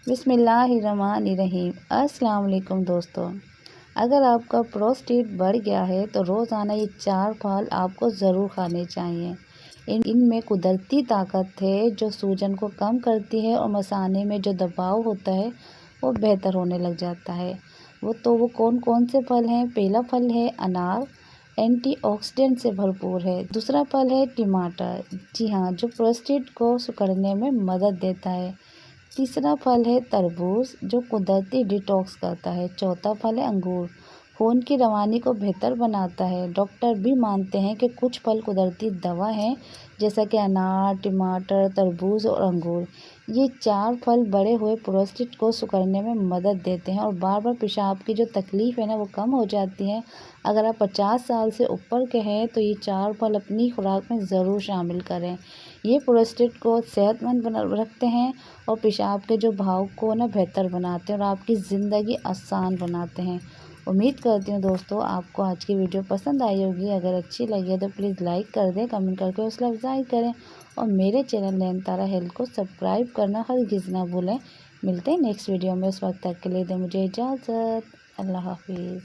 बिस्मिल्लाहिर्रहमानिर्रहीम। अस्सलाम वालेकुम दोस्तों, अगर आपका प्रोस्टेट बढ़ गया है तो रोज़ाना ये 4 फल आपको ज़रूर खाने चाहिए। इनमें कुदरती ताकत है जो सूजन को कम करती है और मसाने में जो दबाव होता है वो बेहतर होने लग जाता है। वो कौन कौन से फल हैं? पहला फल है अनार, एंटीऑक्सीडेंट से भरपूर है। दूसरा फल है टमाटर, जी हाँ, जो प्रोस्टेट को सिकुड़ने में मदद देता है। तीसरा फल है तरबूज, जो कुदरती डिटॉक्स करता है। चौथा फल है अंगूर, खून की रवानी को बेहतर बनाता है। डॉक्टर भी मानते हैं कि कुछ फल कुदरती दवा हैं, जैसा कि अनार, टमाटर, तरबूज और अंगूर। ये 4 फल बड़े हुए प्रोस्टेट को सिकुड़ने में मदद देते हैं और बार बार पेशाब की जो तकलीफ़ है ना वो कम हो जाती है। अगर आप 50 साल से ऊपर के हैं तो ये 4 फल अपनी खुराक में ज़रूर शामिल करें। ये प्रोस्टेट को सेहतमंद रखते हैं और पेशाब के जो बहाव को ना बेहतर बनाते हैं और आपकी ज़िंदगी आसान बनाते हैं। उम्मीद करती हूँ दोस्तों आपको आज की वीडियो पसंद आई होगी। अगर अच्छी लगी है तो प्लीज़ लाइक कर दें, कमेंट करके हौसला अफजाई करें और मेरे चैनल नयनतारा हेल्थ को सब्सक्राइब करना हरगिज़ ना भूलें। मिलते हैं नेक्स्ट वीडियो में, उस वक्त तक के लिए दें मुझे इजाज़त। अल्लाह हाफिज़।